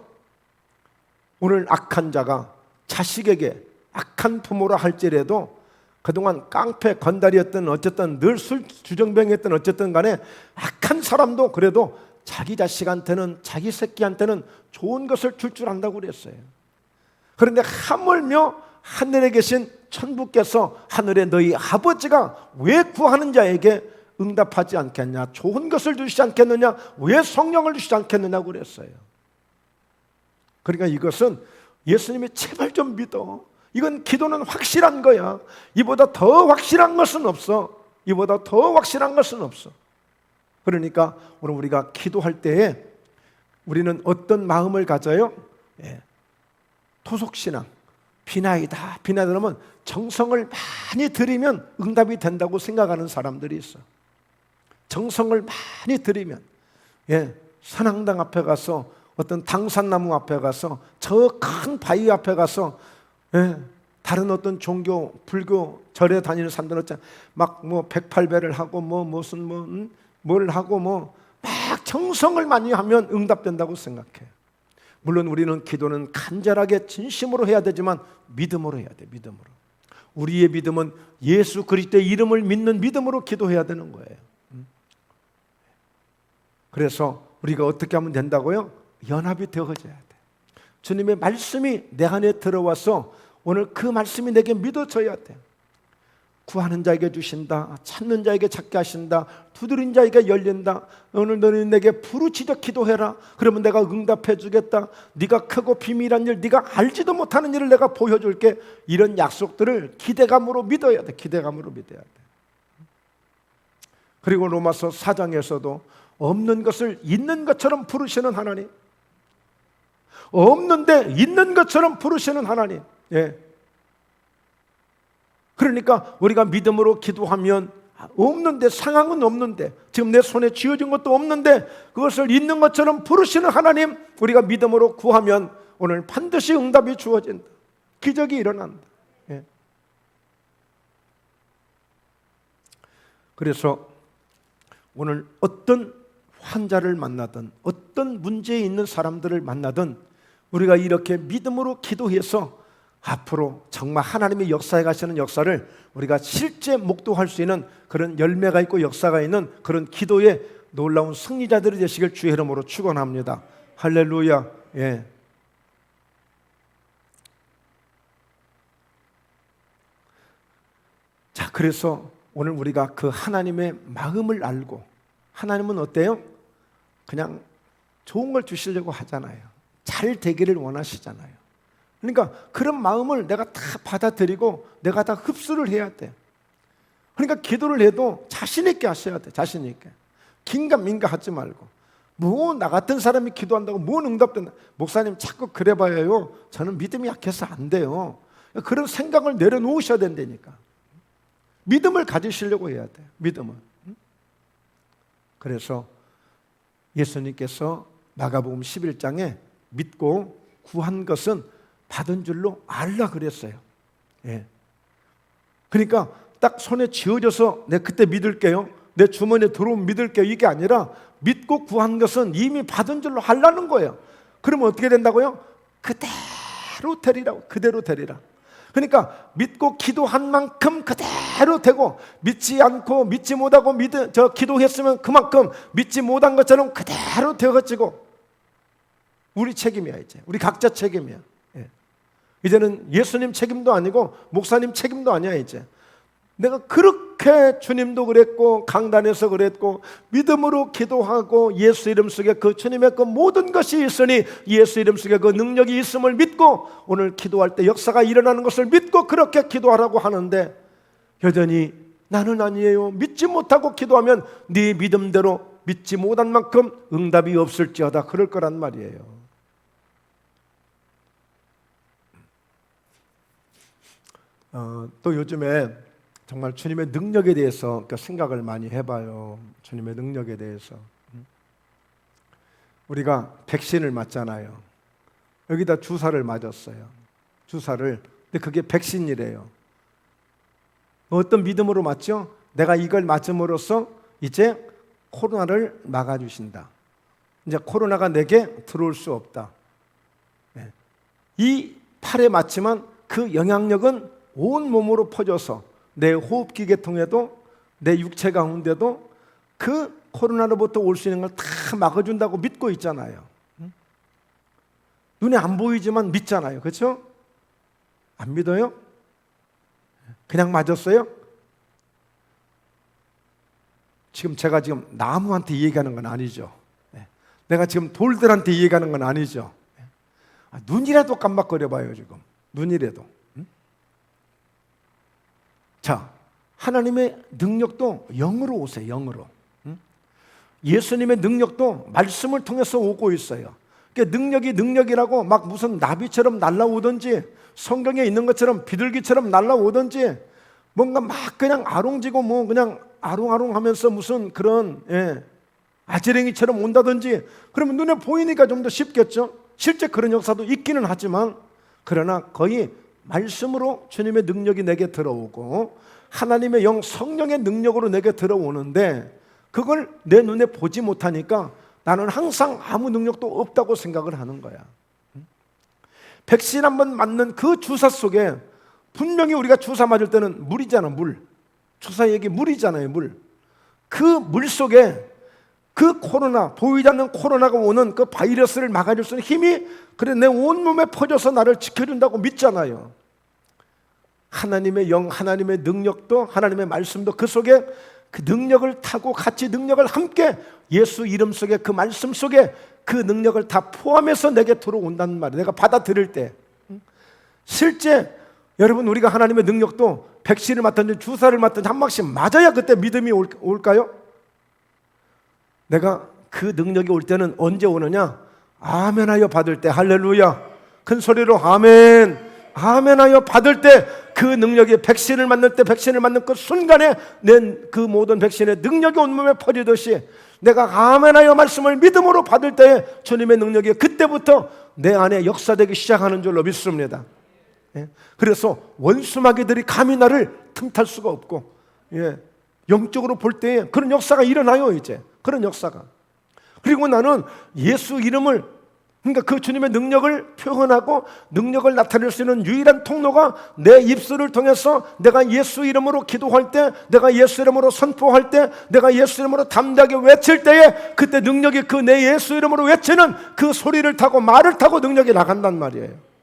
오늘 악한 자가 자식에게, 악한 부모라 할지라도 그동안 깡패 건달이었던, 어쨌든 늘 술 주정뱅이였던, 어쨌든 간에 악한 사람도 그래도 자기 자식한테는, 자기 새끼한테는 좋은 것을 줄 안다고 그랬어요. 그런데 하물며 하늘에 계신 천부께서, 하늘의 너희 아버지가 왜 구하는 자에게 응답하지 않겠냐, 좋은 것을 주시지 않겠느냐, 왜 성령을 주시지 않겠느냐고 그랬어요. 그러니까 이것은 예수님이 제발 좀 믿어. 이건 기도는 확실한 거야. 이보다 더 확실한 것은 없어. 이보다 더 확실한 것은 없어. 그러니까 오늘 우리가 기도할 때에 우리는 어떤 마음을 가져요? 토속신앙, 비나이다. 비나이다면 정성을 많이 들이면 응답이 된다고 생각하는 사람들이 있어. 정성을 많이 들이면, 선앙당 앞에 가서, 어떤 당산나무 앞에 가서, 저 큰 바위 앞에 가서, 다른 어떤 종교, 불교 절에 다니는 사람들은 막 뭐 108배를 하고 뭘 하고 막 정성을 많이 하면 응답된다고 생각해. 물론 우리는 기도는 간절하게 진심으로 해야 되지만 믿음으로 해야 돼. 믿음으로. 우리의 믿음은 예수 그리스도의 이름을 믿는 믿음으로 기도해야 되는 거예요. 그래서 우리가 어떻게 하면 된다고요? 연합이 되어져야 돼. 주님의 말씀이 내 안에 들어와서 오늘 그 말씀이 내게 믿어져야 돼. 구하는 자에게 주신다, 찾는 자에게 찾게 하신다, 두드린 자에게 열린다. 오늘 너는 내게 부르짖어 기도해라. 그러면 내가 응답해 주겠다. 네가 크고 비밀한 일, 네가 알지도 못하는 일을 내가 보여줄게. 이런 약속들을 기대감으로 믿어야 돼. 기대감으로 믿어야 돼. 그리고 로마서 4장에서도 없는 것을 있는 것처럼 부르시는 하나님, 없는데 있는 것처럼 부르시는 하나님. 예. 그러니까 우리가 믿음으로 기도하면 없는데, 상황은 없는데, 지금 내 손에 쥐어진 것도 없는데 그것을 있는 것처럼 부르시는 하나님, 우리가 믿음으로 구하면 오늘 반드시 응답이 주어진다. 기적이 일어난다. 예. 그래서 오늘 어떤 환자를 만나든 어떤 문제에 있는 사람들을 만나든 우리가 이렇게 믿음으로 기도해서 앞으로 정말 하나님의 역사에 가시는 역사를 우리가 실제 목도할 수 있는 그런 열매가 있고 역사가 있는 그런 기도의 놀라운 승리자들이 되시길 주의 이름으로 축원합니다. 할렐루야. 예. 자, 그래서 오늘 우리가 그 하나님의 마음을 알고, 하나님은 어때요? 그냥 좋은 걸 주시려고 하잖아요. 잘 되기를 원하시잖아요. 그러니까 그런 마음을 내가 다 받아들이고 내가 다 흡수를 해야 돼. 그러니까 기도를 해도 자신 있게 하셔야 돼. 자신 있게. 긴가민가 하지 말고. 뭐 나 같은 사람이 기도한다고 뭔 응답된다. 목사님 자꾸 그래봐요. 저는 믿음이 약해서 안 돼요. 그런 생각을 내려놓으셔야 된다니까. 믿음을 가지시려고 해야 돼. 믿음을. 그래서 예수님께서 마가복음 11장에 믿고 구한 것은 받은 줄로 알라 그랬어요. 예. 그러니까 딱 손에 쥐어져서 내 그때 믿을게요, 내 주머니에 들어오면 믿을게요, 이게 아니라 믿고 구한 것은 이미 받은 줄로 알라는 거예요. 그러면 어떻게 된다고요? 그대로 되리라고. 그대로 되리라. 그러니까 믿고 기도한 만큼 그대로 되고, 믿지 않고 믿지 못하고 기도했으면 그만큼 믿지 못한 것처럼 그대로 되어지고, 우리 책임이야. 이제 우리 각자 책임이야. 예. 이제는 예수님 책임도 아니고 목사님 책임도 아니야. 이제 내가 그렇게 주님도 그랬고 강단에서 그랬고 믿음으로 기도하고 예수 이름 속에 그 주님의 그 모든 것이 있으니 예수 이름 속에 그 능력이 있음을 믿고 오늘 기도할 때 역사가 일어나는 것을 믿고 그렇게 기도하라고 하는데, 여전히 나는 아니에요, 믿지 못하고 기도하면 네 믿음대로 믿지 못한 만큼 응답이 없을지어다 그럴 거란 말이에요. 또 요즘에 정말 주님의 능력에 대해서 생각을 많이 해봐요. 주님의 능력에 대해서. 우리가 백신을 맞잖아요. 여기다 주사를 맞았어요. 주사를. 근데 그게 백신이래요. 어떤 믿음으로 맞죠? 내가 이걸 맞음으로써 이제 코로나를 막아주신다. 이제 코로나가 내게 들어올 수 없다. 이 팔에 맞지만 그 영향력은 온 몸으로 퍼져서 내 호흡기계 통해도 내 육체 가운데도 그 코로나로부터 올 수 있는 걸 다 막아준다고 믿고 있잖아요. 눈에 안 보이지만 믿잖아요. 그렇죠? 안 믿어요? 그냥 맞았어요? 제가 지금 나무한테 얘기하는 건 아니죠. 내가 지금 돌들한테 얘기하는 건 아니죠. 눈이라도 깜빡거려봐요. 지금 눈이라도. 자, 하나님의 능력도 영으로 오세요. 영으로. 예수님의 능력도 말씀을 통해서 오고 있어요. 그러니까 능력이라고 막 무슨 나비처럼 날아오든지 성경에 있는 것처럼 비둘기처럼 날아오든지 뭔가 막 그냥 아롱지고 뭐 그냥 아롱아롱 하면서 무슨 그런 아지랭이처럼 온다든지 그러면 눈에 보이니까 좀 더 쉽겠죠. 실제 그런 역사도 있기는 하지만, 그러나 거의 말씀으로 주님의 능력이 내게 들어오고 하나님의 영 성령의 능력으로 내게 들어오는데, 그걸 내 눈에 보지 못하니까 나는 항상 아무 능력도 없다고 생각을 하는 거야. 백신 한번 맞는 그 주사 속에 분명히 우리가 주사 맞을 때는 물이잖아. 물. 주사 얘기 물이잖아요. 물. 그 물 속에 그 코로나, 보이지 않는 코로나가 오는 그 바이러스를 막아줄 수 있는 힘이 그래 내 온몸에 퍼져서 나를 지켜준다고 믿잖아요. 하나님의 영, 하나님의 능력도, 하나님의 말씀도 그 속에 그 능력을 타고 같이 능력을 함께 예수 이름 속에 그 말씀 속에 그 능력을 다 포함해서 내게 들어온다는 말이에요. 내가 받아들일 때. 실제 여러분 우리가 하나님의 능력도 백신을 맞든지 주사를 맞든지 한 방씩 맞아야 그때 믿음이 올까요? 내가 그 능력이 올 때는 언제 오느냐? 아멘하여 받을 때. 할렐루야. 큰 소리로 아멘, 아멘하여 받을 때 그 능력이 백신을 맞는 때, 백신을 맞는 그 순간에 낸 그 모든 백신의 능력이 온몸에 퍼지듯이 내가 아멘하여 말씀을 믿음으로 받을 때에 주님의 능력이 그때부터 내 안에 역사되기 시작하는 줄로 믿습니다. 그래서 원수마귀들이 감히 나를 틈탈 수가 없고, 영적으로 볼 때에 그런 역사가 일어나요. 이제 그런 역사가. 그리고 나는 예수 이름을, 그러니까 그 주님의 능력을 표현하고 능력을 나타낼 수 있는 유일한 통로가 내 입술을 통해서 내가 예수 이름으로 기도할 때, 내가 예수 이름으로 선포할 때, 내가 예수 이름으로 담대하게 외칠 때에 그때 능력이 그 내 예수 이름으로 외치는 그 소리를 타고 말을 타고 능력이 나간단 말이에요.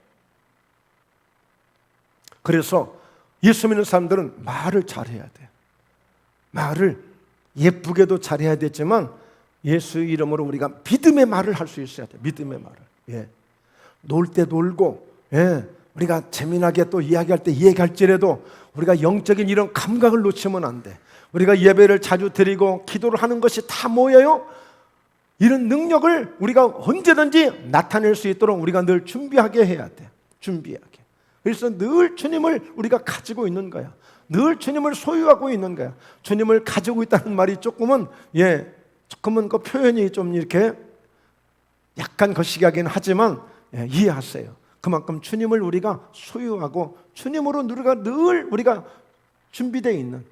그래서 예수 믿는 사람들은 말을 잘해야 돼요. 말을 예쁘게도 잘해야 되지만 예수 이름으로 우리가 믿음의 말을 할 수 있어야 돼요. 믿음의 말을. 놀 때 놀고, 우리가 재미나게 또 이야기할 때 이야기할지라도 우리가 영적인 이런 감각을 놓치면 안 돼. 우리가 예배를 자주 드리고 기도를 하는 것이 다 뭐예요? 이런 능력을 우리가 언제든지 나타낼 수 있도록 우리가 늘 준비하게 해야 돼. 준비하게. 그래서 늘 주님을 우리가 가지고 있는 거야. 늘 주님을 소유하고 있는 거야. 주님을 가지고 있다는 말이 조금은 그 표현이 좀 이렇게 약간 거시기하긴 하지만 이해하세요. 그만큼 주님을 우리가 소유하고 주님으로 늘 우리가 준비되어 있는.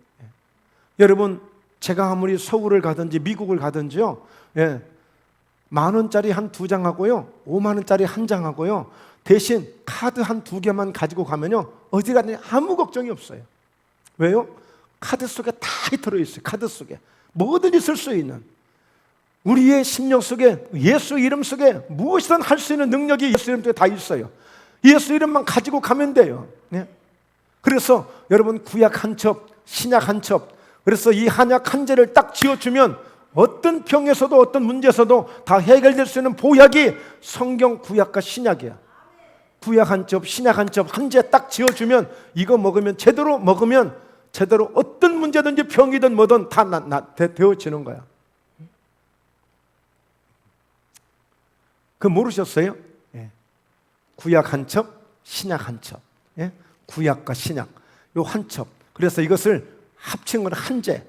여러분, 제가 아무리 서울을 가든지 미국을 가든지요, 10,000원짜리 한 2장 하고요, 50,000원짜리 한 장 하고요, 대신 카드 한 2개만 가지고 가면요, 어디 가든지 아무 걱정이 없어요. 왜요? 카드 속에 다 들어있어요. 카드 속에 뭐든지 쓸 수 있는, 우리의 심령 속에 예수 이름 속에 무엇이든 할 수 있는 능력이 예수 이름 속에 다 있어요. 예수 이름만 가지고 가면 돼요. 그래서 여러분, 구약 한 첩, 신약 한 첩, 그래서 이 한약 한 제를 딱 지어주면 어떤 병에서도 어떤 문제에서도 다 해결될 수 있는 보약이 성경 구약과 신약이야. 구약 한 첩, 신약 한 첩, 한 제 딱 지어주면 이거 먹으면 제대로 어떤 문제든지 병이든 뭐든 다 되어지는 거야. 그 모르셨어요? 구약 한 첩, 신약 한 첩. 구약과 신약 요 한 첩. 그래서 이것을 합친 건 한 제.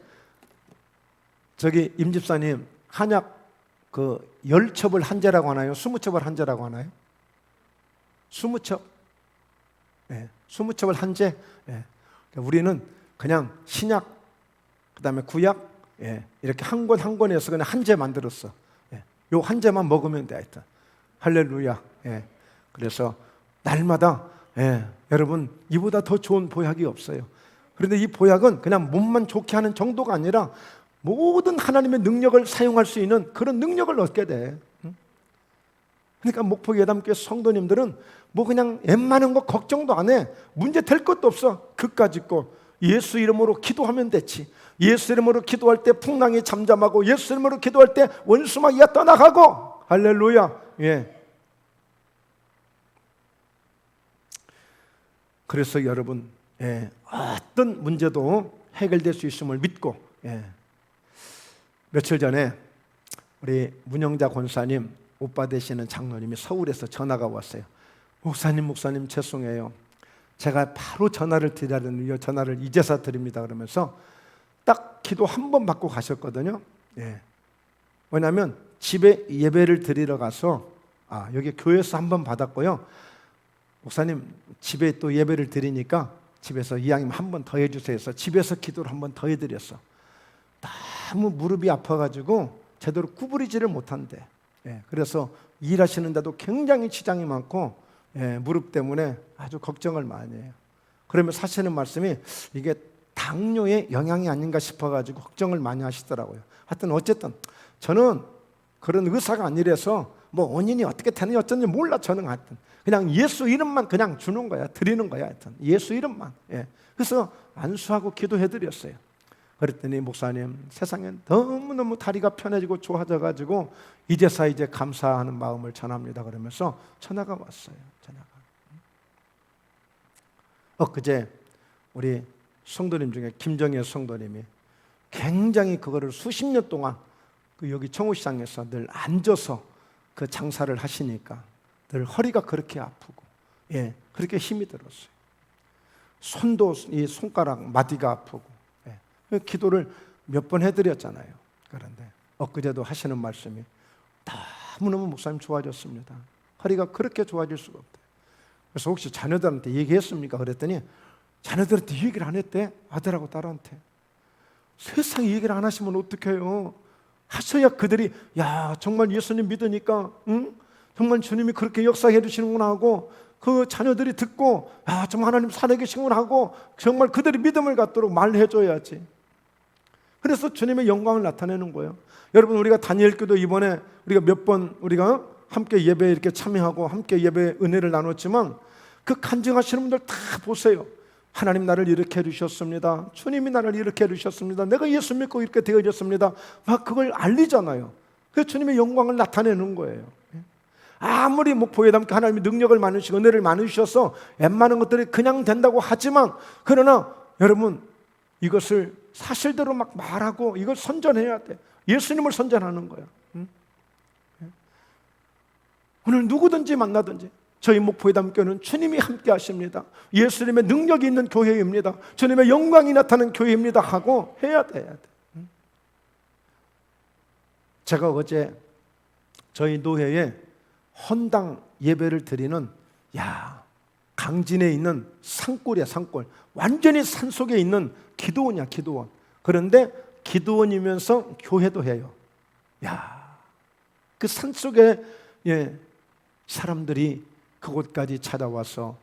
저기 임 집사님, 한약 그 10첩을 한 제라고 하나요? 20첩을 한 제라고 하나요? 20첩. 20첩을 한 제. 우리는 그냥 신약, 그 다음에 구약, 이렇게 한 권 한 권에서 그냥 한 제 만들었어. 요 한 제만 먹으면 돼. 하여튼 할렐루야. 그래서 날마다 여러분, 이보다 더 좋은 보약이 없어요. 그런데 이 보약은 그냥 몸만 좋게 하는 정도가 아니라 모든 하나님의 능력을 사용할 수 있는 그런 능력을 얻게 돼. 그러니까 목포 예담교회 성도님들은 뭐 그냥 웬만한 거 걱정도 안 해. 문제 될 것도 없어. 그까짓 거 예수 이름으로 기도하면 됐지. 예수 이름으로 기도할 때 풍랑이 잠잠하고, 예수 이름으로 기도할 때 원수마귀가 떠나가고. 할렐루야. 그래서 여러분, 어떤 문제도 해결될 수 있음을 믿고, 며칠 전에 우리 문영자 권사님 오빠 되시는 장로님이 서울에서 전화가 왔어요. 목사님 죄송해요. 제가 바로 전화를 드리라는 전화를 이제서 드립니다. 그러면서 딱 기도 한 번 받고 가셨거든요. 왜냐하면 집에 예배를 드리러 가서 여기 교회에서 한 번 받았고요. 목사님, 집에 또 예배를 드리니까 집에서 이왕이면 한 번 더 해주세요 해서 집에서 기도를 한 번 더 해드렸어. 너무 무릎이 아파가지고 제대로 구부리지를 못한대. 그래서 일하시는데도 굉장히 지장이 많고, 무릎 때문에 아주 걱정을 많이 해요. 그러면 사시는 말씀이 이게 당뇨의 영향이 아닌가 싶어가지고 걱정을 많이 하시더라고요. 하여튼 어쨌든 저는 그런 의사가 아니라서 뭐 원인이 어떻게 되는지 어쩐지 몰라. 저는 하여튼 그냥 예수 이름만 그냥 주는 거야. 드리는 거야. 하여튼 예수 이름만. 예. 그래서 안수하고 기도해드렸어요. 그랬더니 목사님, 세상엔 너무너무 다리가 편해지고 좋아져가지고 이제서 이제 감사하는 마음을 전합니다 그러면서 전화가 왔어요. 전화가. 엊그제 우리 성도님 중에 김정혜 성도님이 굉장히 그거를 수십 년 동안 그 여기 청호시장에서 늘 앉아서 그 장사를 하시니까 늘 허리가 그렇게 아프고, 예, 그렇게 힘이 들었어요. 손도 이 손가락 마디가 아프고, 예, 기도를 몇 번 해드렸잖아요. 그런데 엊그제도 하시는 말씀이 너무너무 목사님 좋아졌습니다. 허리가 그렇게 좋아질 수가 없대요. 그래서 혹시 자녀들한테 얘기했습니까? 그랬더니 자녀들한테 얘기를 안 했대. 아들하고 딸한테. 세상에 얘기를 안 하시면 어떡해요? 하셔야 그들이 야 정말 예수님 믿으니까 정말 주님이 그렇게 역사해 주시는구나 하고 그 자녀들이 듣고 야 정말 하나님 살아계시는구나 하고 정말 그들이 믿음을 갖도록 말해줘야지. 그래서 주님의 영광을 나타내는 거예요. 여러분 우리가 다니엘교도 이번에 우리가 몇 번 우리가 함께 예배에 이렇게 참여하고 함께 예배 은혜를 나눴지만 그 간증하시는 분들 다 보세요. 하나님 나를 이렇게 해주셨습니다. 주님이 나를 이렇게 해주셨습니다. 내가 예수 믿고 이렇게 되어졌습니다. 막 그걸 알리잖아요. 그래서 주님의 영광을 나타내는 거예요. 아무리 목포에 담게 하나님이 능력을 많으시고 은혜를 많으셔서 웬만한 것들이 그냥 된다고 하지만 그러나 여러분 이것을 사실대로 막 말하고 이걸 선전해야 돼. 예수님을 선전하는 거야. 오늘 누구든지 만나든지 저희 목포에 담교는 주님이 함께 하십니다. 예수님의 능력이 있는 교회입니다. 주님의 영광이 나타나는 교회입니다 하고 해야 돼. 제가 어제 저희 노회에 헌당 예배를 드리는 강진에 있는 산골이야. 산골. 완전히 산속에 있는 기도원이야. 기도원. 그런데 기도원이면서 교회도 해요. 그 산속에 사람들이 그곳까지 찾아와서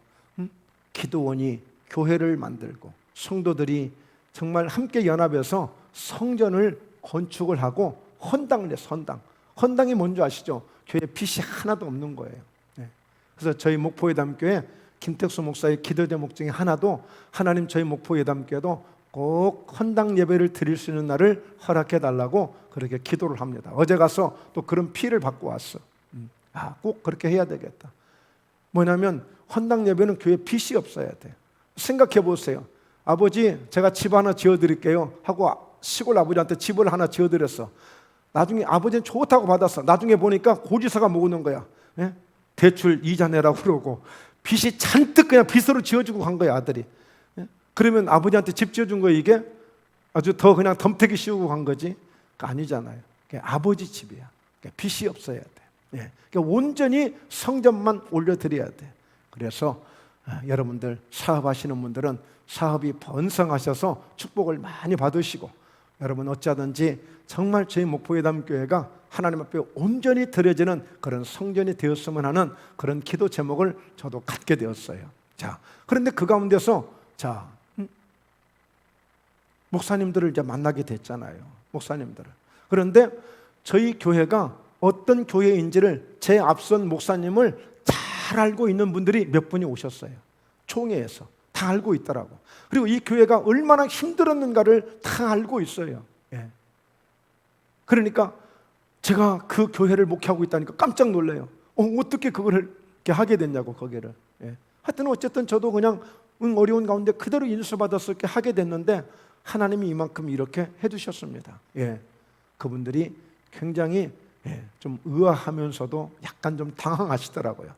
기도원이 교회를 만들고 성도들이 정말 함께 연합해서 성전을 건축을 하고 헌당을 해서 헌당이 뭔지 아시죠? 교회에 빚이 하나도 없는 거예요. 그래서 저희 목포예담교회 김택수 목사의 기도 제목 중에 하나도 하나님 저희 목포예담교회도 꼭 헌당 예배를 드릴 수 있는 날을 허락해 달라고 그렇게 기도를 합니다. 어제 가서 또 그런 피를 받고 왔어. 꼭 그렇게 해야 되겠다. 뭐냐면 헌당 예배는 교회에 빚이 없어야 돼. 생각해 보세요. 아버지 제가 집 하나 지어드릴게요 하고 시골 아버지한테 집을 하나 지어드렸어. 나중에 아버지는 좋다고 받았어. 나중에 보니까 고지서가 모으는 거야. 대출 이자 내라고 그러고 빚이 잔뜩 그냥 빚으로 지어주고 간 거야 아들이. 그러면 아버지한테 집 지어준 거 이게 아주 더 그냥 덤태기 씌우고 간 거지? 아니잖아요. 아버지 집이야. 빚이 없어야 돼. 그러니까 온전히 성전만 올려드려야 돼. 그래서 여러분들 사업하시는 분들은 사업이 번성하셔서 축복을 많이 받으시고 여러분 어쩌든지 정말 저희 목포예담교회가 하나님 앞에 온전히 드려지는 그런 성전이 되었으면 하는 그런 기도 제목을 저도 갖게 되었어요. 자, 그런데 그 가운데서 목사님들을 이제 만나게 됐잖아요. 목사님들을. 그런데 저희 교회가 어떤 교회인지를 제 앞선 목사님을 잘 알고 있는 분들이 몇 분이 오셨어요. 총회에서 다 알고 있더라고. 그리고 이 교회가 얼마나 힘들었는가를 다 알고 있어요. 그러니까 제가 그 교회를 목회하고 있다니까 깜짝 놀래요. 어떻게 그거를 이렇게 하게 됐냐고 거기를. 하여튼 어쨌든 저도 그냥 어려운 가운데 그대로 인수받아서 이렇게 하게 됐는데 하나님이 이만큼 이렇게 해주셨습니다. 그분들이 굉장히 좀 의아하면서도 약간 좀 당황하시더라고요.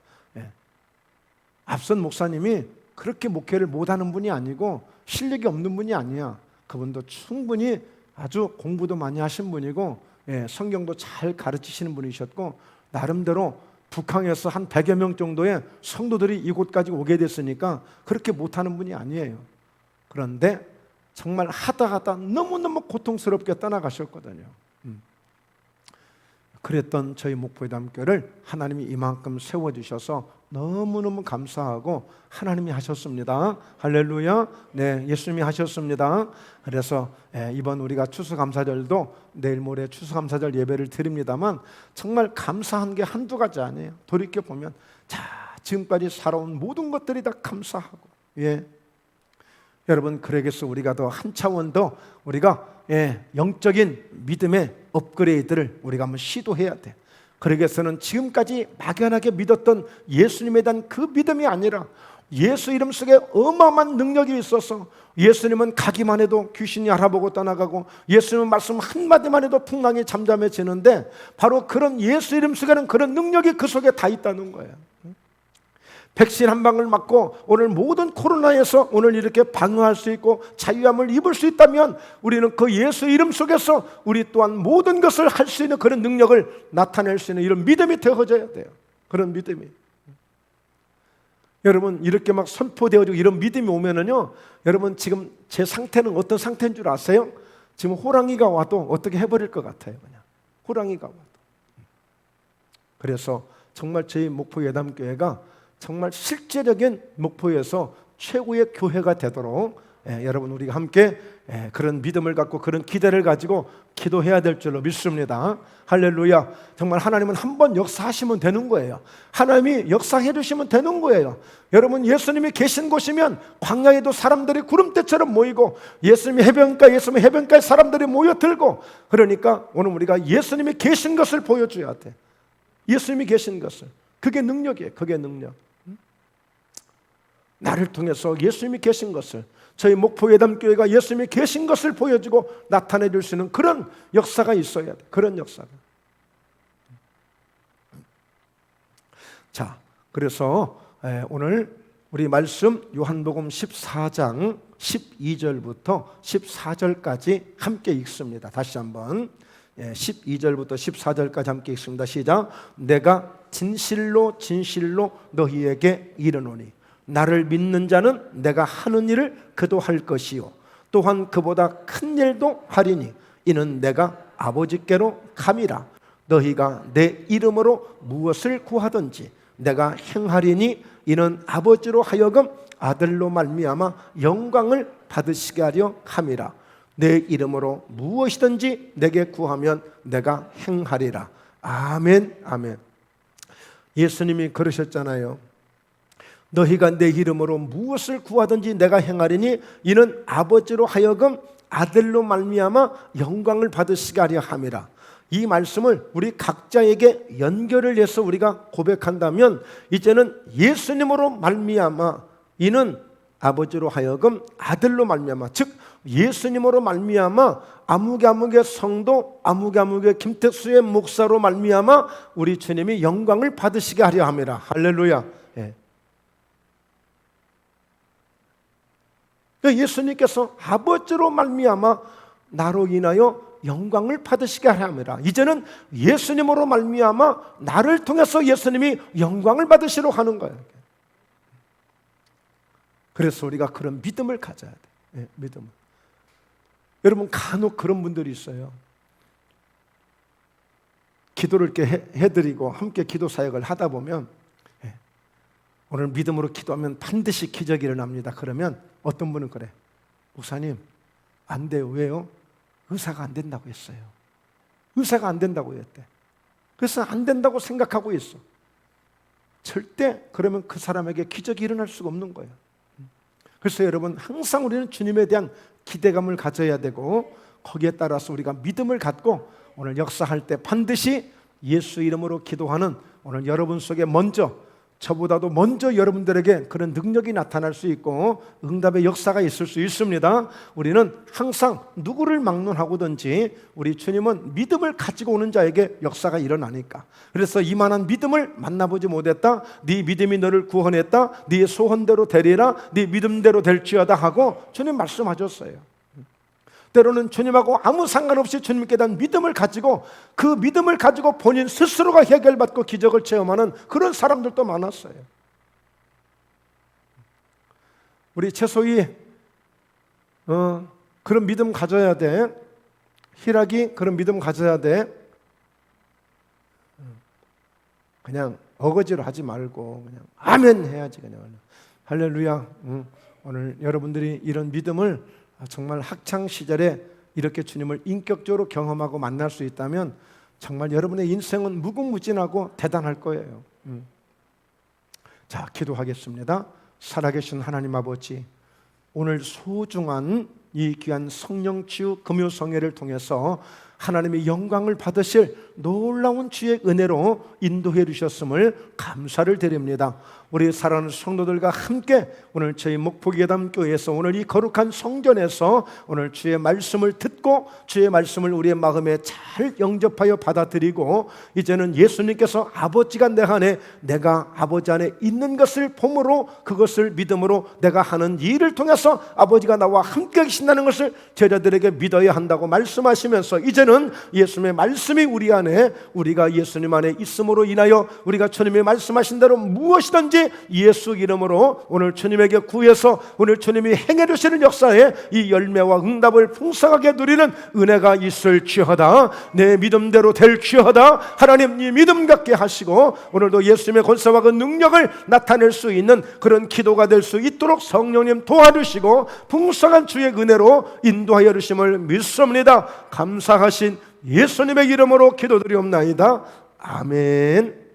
앞선 목사님이 그렇게 목회를 못하는 분이 아니고 실력이 없는 분이 아니야. 그분도 충분히 아주 공부도 많이 하신 분이고 성경도 잘 가르치시는 분이셨고 나름대로 북한에서 한 100여 명 정도의 성도들이 이곳까지 오게 됐으니까 그렇게 못하는 분이 아니에요. 그런데 정말 하다 너무너무 고통스럽게 떠나가셨거든요. 그랬던 저희 목포예담교회를 하나님이 이만큼 세워주셔서 너무너무 감사하고 하나님이 하셨습니다. 할렐루야. 네, 예수님이 하셨습니다. 그래서 이번 우리가 추수감사절도 내일 모레 추수감사절 예배를 드립니다만 정말 감사한 게 한두 가지 아니에요. 돌이켜보면 지금까지 살아온 모든 것들이 다 감사하고, 여러분, 그러겠어 우리가 더 한 차원 더 우리가 영적인 믿음의 업그레이드를 우리가 한번 시도해야 돼. 그러기위해서는 지금까지 막연하게 믿었던 예수님에 대한 그 믿음이 아니라 예수 이름 속에 어마어마한 능력이 있어서 예수님은 가기만 해도 귀신이 알아보고 떠나가고 예수님은 말씀 한마디만 해도 풍랑이 잠잠해지는데 바로 그런 예수 이름 속에는 그런 능력이 그 속에 다 있다는 거예요. 백신 한 방울 맞고 오늘 모든 코로나에서 오늘 이렇게 방어할 수 있고 자유함을 입을 수 있다면 우리는 그 예수 이름 속에서 우리 또한 모든 것을 할 수 있는 그런 능력을 나타낼 수 있는 이런 믿음이 되어져야 돼요. 그런 믿음이. 여러분, 이렇게 막 선포되어지고 이런 믿음이 오면은요, 여러분 지금 제 상태는 어떤 상태인 줄 아세요? 지금 호랑이가 와도 어떻게 해버릴 것 같아요. 그냥 호랑이가 와도. 그래서 정말 저희 목포 예담교회가 정말 실제적인 목포에서 최고의 교회가 되도록 여러분 우리가 함께 그런 믿음을 갖고 그런 기대를 가지고 기도해야 될 줄로 믿습니다. 할렐루야. 정말 하나님은 한번 역사하시면 되는 거예요. 하나님이 역사해 주시면 되는 거예요. 여러분, 예수님이 계신 곳이면 광야에도 사람들이 구름대처럼 모이고 예수님이 해변가에 사람들이 모여들고, 그러니까 오늘 우리가 예수님이 계신 것을 보여줘야 돼. 예수님이 계신 것을. 그게 능력이에요. 그게 능력. 나를 통해서 예수님이 계신 것을, 저희 목포 예담교회가 예수님이 계신 것을 보여주고 나타내 줄 수 있는 그런 역사가 있어야 돼. 그런 역사가. 자, 그래서 오늘 우리 말씀 요한복음 14장 12절부터 14절까지 함께 읽습니다. 다시 한번 12절부터 14절까지 함께 읽습니다. 시작. 내가 진실로 진실로 너희에게 이르노니 나를 믿는 자는 내가 하는 일을 그도 할 것이요 또한 그보다 큰 일도 하리니 이는 내가 아버지께로 감이라. 너희가 내 이름으로 무엇을 구하든지 내가 행하리니 이는 아버지로 하여금 아들로 말미암아 영광을 받으시게 하려 함이라. 내 이름으로 무엇이든지 내게 구하면 내가 행하리라. 아멘. 아멘. 예수님이 그러셨잖아요. 너희가 내 이름으로 무엇을 구하든지 내가 행하리니 이는 아버지로 하여금 아들로 말미암아 영광을 받으시게 하려 함이라. 이 말씀을 우리 각자에게 연결을 해서 우리가 고백한다면 이제는 예수님으로 말미암아 이는 아버지로 하여금 아들로 말미암아, 즉 예수님으로 말미암아 아무개아무개 성도 아무개아무개 김택수의 목사로 말미암아 우리 주님이 영광을 받으시게 하려 함이라. 할렐루야. 예수님께서 아버지로 말미암아 나로 인하여 영광을 받으시게 하려 함이라. 이제는 예수님으로 말미암아 나를 통해서 예수님이 영광을 받으시려 하는 거예요. 그래서 우리가 그런 믿음을 가져야 돼. 믿음을. 여러분, 간혹 그런 분들이 있어요. 기도를 이렇게 해드리고 함께 기도 사역을 하다 보면 오늘 믿음으로 기도하면 반드시 기적이 일어납니다. 그러면 어떤 분은 그래. 목사님, 안 돼요. 왜요? 의사가 안 된다고 했어요. 의사가 안 된다고 했대. 그래서 안 된다고 생각하고 있어. 절대 그러면 그 사람에게 기적이 일어날 수가 없는 거예요. 그래서 여러분, 항상 우리는 주님에 대한 기대감을 가져야 되고 거기에 따라서 우리가 믿음을 갖고 오늘 역사할 때 반드시 예수 이름으로 기도하는 오늘 여러분 속에 먼저, 저보다도 먼저 여러분들에게 그런 능력이 나타날 수 있고 응답의 역사가 있을 수 있습니다. 우리는 항상 누구를 막론하고든지 우리 주님은 믿음을 가지고 오는 자에게 역사가 일어나니까. 그래서 이만한 믿음을 만나보지 못했다, 네 믿음이 너를 구원했다, 네 소원대로 되리라, 네 믿음대로 될지어다 하고 주님 말씀하셨어요. 때로는 주님하고 아무 상관없이 주님께 대한 믿음을 가지고 그 믿음을 가지고 본인 스스로가 해결받고 기적을 체험하는 그런 사람들도 많았어요. 우리 채소이 그런 믿음 가져야 돼. 희락이 그런 믿음 가져야 돼. 그냥 어거지로 하지 말고 그냥 아멘 해야지. 그냥 할렐루야. 오늘 여러분들이 이런 믿음을 정말 학창 시절에 이렇게 주님을 인격적으로 경험하고 만날 수 있다면 정말 여러분의 인생은 무궁무진하고 대단할 거예요. 자, 기도하겠습니다. 살아계신 하나님 아버지, 오늘 소중한 이 귀한 성령치유 금요성회를 통해서 하나님의 영광을 받으실 놀라운 주의 은혜로 인도해 주셨음을 감사를 드립니다. 우리 사랑하는 성도들과 함께 오늘 저희 목포예담교회에서 오늘 이 거룩한 성전에서 오늘 주의 말씀을 듣고 주의 말씀을 우리의 마음에 잘 영접하여 받아들이고 이제는 예수님께서 아버지가 내 안에 내가 아버지 안에 있는 것을 봄으로 그것을 믿음으로 내가 하는 일을 통해서 아버지가 나와 함께 계신다는 것을 제자들에게 믿어야 한다고 말씀하시면서 이제는 예수님의 말씀이 우리 안에 우리가 예수님 안에 있음으로 인하여 우리가 주님이 말씀하신 대로 무엇이든지 예수 이름으로 오늘 주님에게 구해서 오늘 주님이 행해 주시는 역사에 이 열매와 응답을 풍성하게 누리는 은혜가 있을지어다. 내 믿음대로 될지어다. 하나님 이 믿음 갖게 하시고 오늘도 예수님의 권세와 그 능력을 나타낼 수 있는 그런 기도가 될 수 있도록 성령님 도와주시고 풍성한 주의 은혜로 인도하여 주심을 믿습니다. 감사하신 예수님의 이름으로 기도드리옵나이다. 아멘.